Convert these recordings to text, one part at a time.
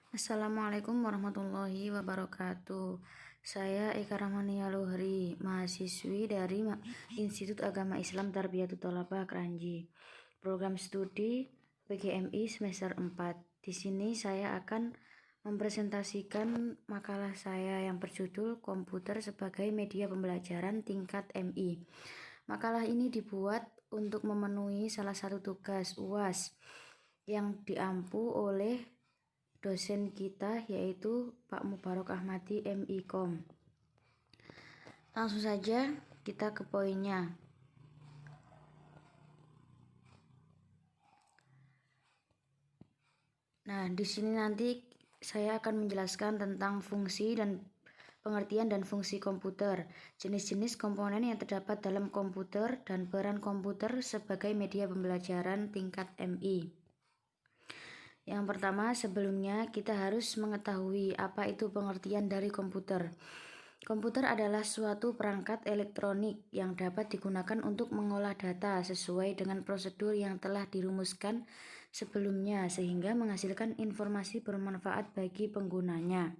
Assalamualaikum warahmatullahi wabarakatuh. Saya Eka Rahmania Luhri, mahasiswi dari Institut Agama Islam Tarbiyatul Thalabah Kranji, program studi PGMI semester 4. Di sini saya akan mempresentasikan makalah saya yang berjudul Komputer sebagai Media Pembelajaran Tingkat MI. Makalah ini dibuat untuk memenuhi salah satu tugas UAS yang diampu oleh dosen kita, yaitu Pak Mubarok Ahmadi MIKOM. Langsung saja kita ke poinnya. Nah, di sini nanti saya akan menjelaskan tentang fungsi dan pengertian dan fungsi komputer, jenis-jenis komponen yang terdapat dalam komputer, dan peran komputer sebagai media pembelajaran tingkat MI. Yang pertama, sebelumnya kita harus mengetahui apa itu pengertian dari komputer. Komputer adalah suatu perangkat elektronik yang dapat digunakan untuk mengolah data sesuai dengan prosedur yang telah dirumuskan sebelumnya sehingga menghasilkan informasi bermanfaat bagi penggunanya.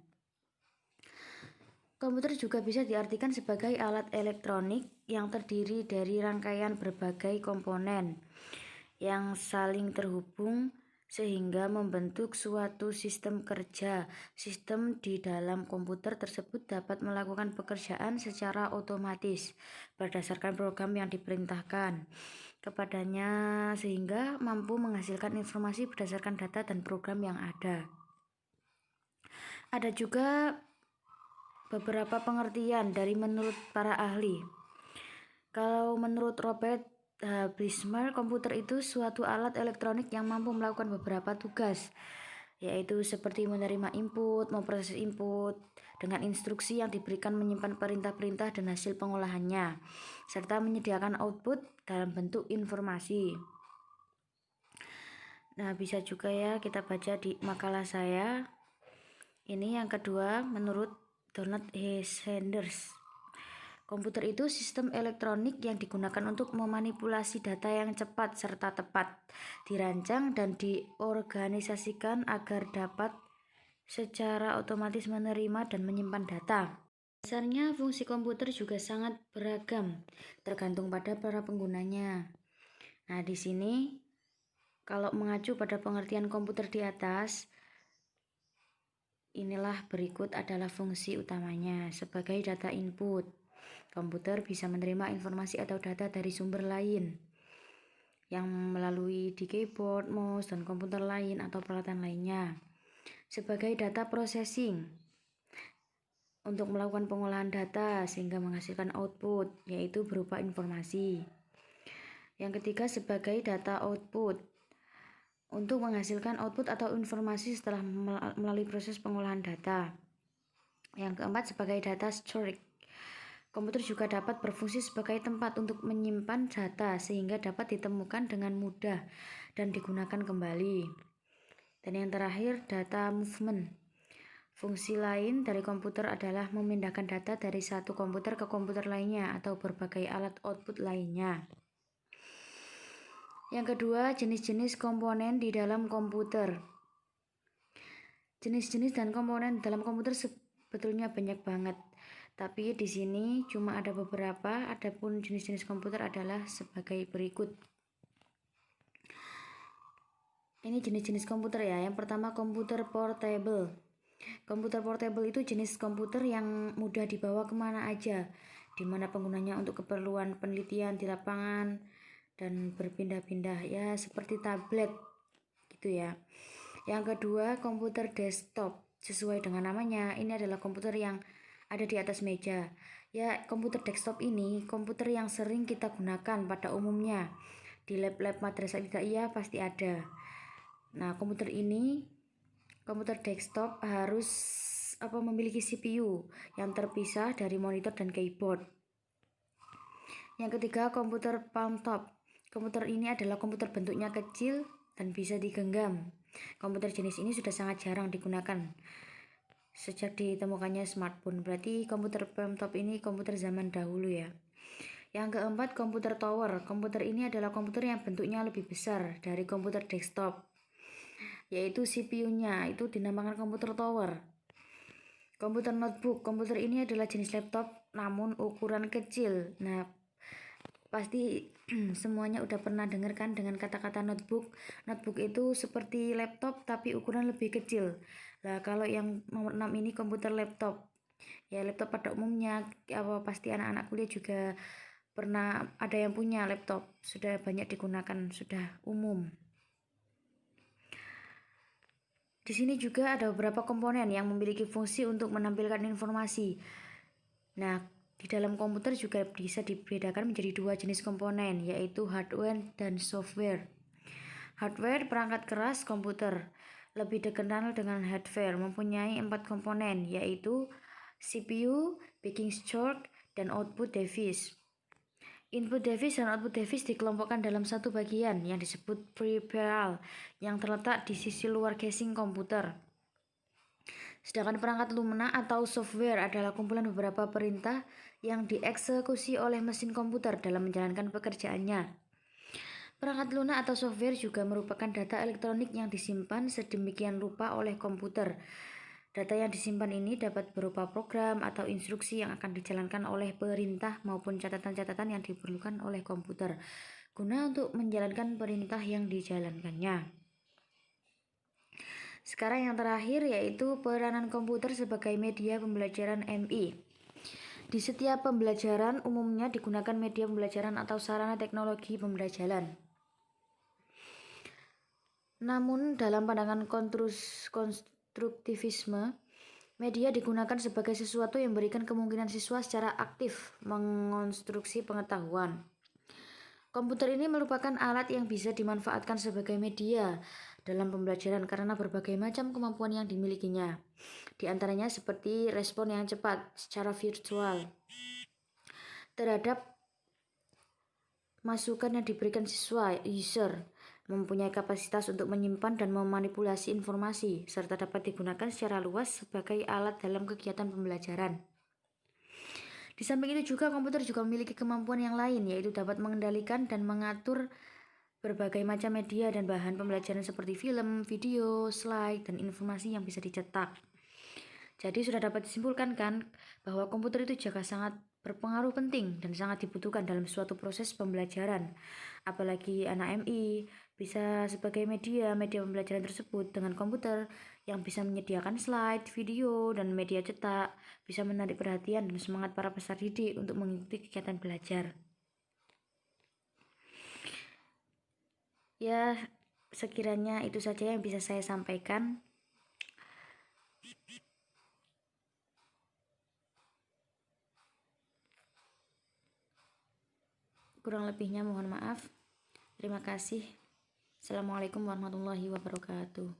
Komputer juga bisa diartikan sebagai alat elektronik yang terdiri dari rangkaian berbagai komponen yang saling terhubung sehingga membentuk suatu sistem kerja. Sistem di dalam komputer tersebut dapat melakukan pekerjaan secara otomatis berdasarkan program yang diperintahkan kepadanya sehingga mampu menghasilkan informasi berdasarkan data dan program yang ada. Ada juga beberapa pengertian dari menurut para ahli. Kalau menurut Robert Bismarck, komputer itu suatu alat elektronik yang mampu melakukan beberapa tugas, yaitu seperti menerima input, memproses input dengan instruksi yang diberikan, menyimpan perintah-perintah dan hasil pengolahannya, serta menyediakan output dalam bentuk informasi. Nah, bisa juga ya kita baca di makalah saya. Ini yang kedua menurut Donald E. Sanders. Komputer itu sistem elektronik yang digunakan untuk memanipulasi data yang cepat serta tepat, dirancang dan diorganisasikan agar dapat secara otomatis menerima dan menyimpan data. Dasarnya fungsi komputer juga sangat beragam, tergantung pada para penggunanya. Nah, di sini kalau mengacu pada pengertian komputer di atas, inilah berikut adalah fungsi utamanya sebagai data input. Komputer bisa menerima informasi atau data dari sumber lain yang melalui di keyboard, mouse, dan komputer lain atau peralatan lainnya. Sebagai data processing, untuk melakukan pengolahan data sehingga menghasilkan output, yaitu berupa informasi. Yang ketiga, sebagai data output, untuk menghasilkan output atau informasi setelah melalui proses pengolahan data. Yang keempat, sebagai data storage. Komputer juga dapat berfungsi sebagai tempat untuk menyimpan data sehingga dapat ditemukan dengan mudah dan digunakan kembali. Dan yang terakhir, data movement. Fungsi lain dari komputer adalah memindahkan data dari satu komputer ke komputer lainnya atau berbagai alat output lainnya. Yang kedua, jenis-jenis komponen di dalam komputer. Jenis-jenis dan komponen dalam komputer sebetulnya banyak banget. Tapi di sini cuma ada beberapa. Adapun jenis-jenis komputer adalah sebagai berikut. Ini jenis-jenis komputer ya. Yang pertama, komputer portable. Komputer portable itu jenis komputer yang mudah dibawa kemana aja, di mana penggunanya untuk keperluan penelitian di lapangan dan berpindah-pindah ya, seperti tablet gitu ya. Yang kedua, komputer desktop. Sesuai dengan namanya, ini adalah komputer yang ada di atas meja. Ya, komputer desktop ini komputer yang sering kita gunakan pada umumnya. Di lab-lab madrasah ibtidaiyah pasti ada. Nah, komputer desktop harus memiliki CPU yang terpisah dari monitor dan keyboard. Yang ketiga, komputer palm top. Komputer ini adalah komputer bentuknya kecil dan bisa digenggam. Komputer jenis ini sudah sangat jarang digunakan sejak ditemukannya smartphone. Berarti komputer palm top ini komputer zaman dahulu ya. Yang keempat, komputer tower. Komputer ini adalah komputer yang bentuknya lebih besar dari komputer desktop. yaitu CPU-nya, itu dinamakan komputer tower. Komputer notebook, komputer ini adalah jenis laptop namun ukuran kecil. Nah, pasti semuanya udah pernah dengar kan dengan kata-kata notebook. Notebook itu seperti laptop tapi ukuran lebih kecil. Nah, kalau yang nomor 6 ini komputer laptop. Ya, laptop pada umumnya pasti anak-anak kuliah juga pernah ada yang punya laptop, sudah banyak digunakan, sudah umum. Di sini juga ada beberapa komponen yang memiliki fungsi untuk menampilkan informasi. Nah, di dalam komputer juga bisa dibedakan menjadi dua jenis komponen, yaitu hardware dan software. Hardware perangkat keras komputer, lebih dikenal dengan hardware, mempunyai 4 komponen, yaitu CPU, packing short, dan output device. Input device dan output device dikelompokkan dalam satu bagian yang disebut peripheral yang terletak di sisi luar casing komputer. Sedangkan perangkat lunak atau software adalah kumpulan beberapa perintah yang dieksekusi oleh mesin komputer dalam menjalankan pekerjaannya. Perangkat lunak atau software juga merupakan data elektronik yang disimpan sedemikian rupa oleh komputer. Data yang disimpan ini dapat berupa program atau instruksi yang akan dijalankan oleh perintah maupun catatan-catatan yang diperlukan oleh komputer guna untuk menjalankan perintah yang dijalankannya. Sekarang yang terakhir yaitu peranan komputer sebagai media pembelajaran MI. Di setiap pembelajaran umumnya digunakan media pembelajaran atau sarana teknologi pembelajaran. Namun dalam pandangan konstruktivisme, media digunakan sebagai sesuatu yang memberikan kemungkinan siswa secara aktif mengonstruksi pengetahuan. Komputer ini merupakan alat yang bisa dimanfaatkan sebagai media dalam pembelajaran karena berbagai macam kemampuan yang dimilikinya. Di antaranya seperti respon yang cepat secara virtual terhadap masukan yang diberikan siswa, user, mempunyai kapasitas untuk menyimpan dan memanipulasi informasi, serta dapat digunakan secara luas sebagai alat dalam kegiatan pembelajaran. Di samping itu juga komputer juga memiliki kemampuan yang lain, yaitu dapat mengendalikan dan mengatur berbagai macam media dan bahan pembelajaran seperti film, video, slide, dan informasi yang bisa dicetak. Jadi sudah dapat disimpulkan kan bahwa komputer itu juga sangat berpengaruh penting dan sangat dibutuhkan dalam suatu proses pembelajaran. Apalagi anak MI bisa sebagai media pembelajaran tersebut dengan komputer yang bisa menyediakan slide, video, dan media cetak, bisa menarik perhatian dan semangat para peserta didik untuk mengikuti kegiatan belajar. Ya, sekiranya itu saja yang bisa saya sampaikan. Kurang lebihnya mohon maaf. Terima kasih. Assalamualaikum warahmatullahi wabarakatuh.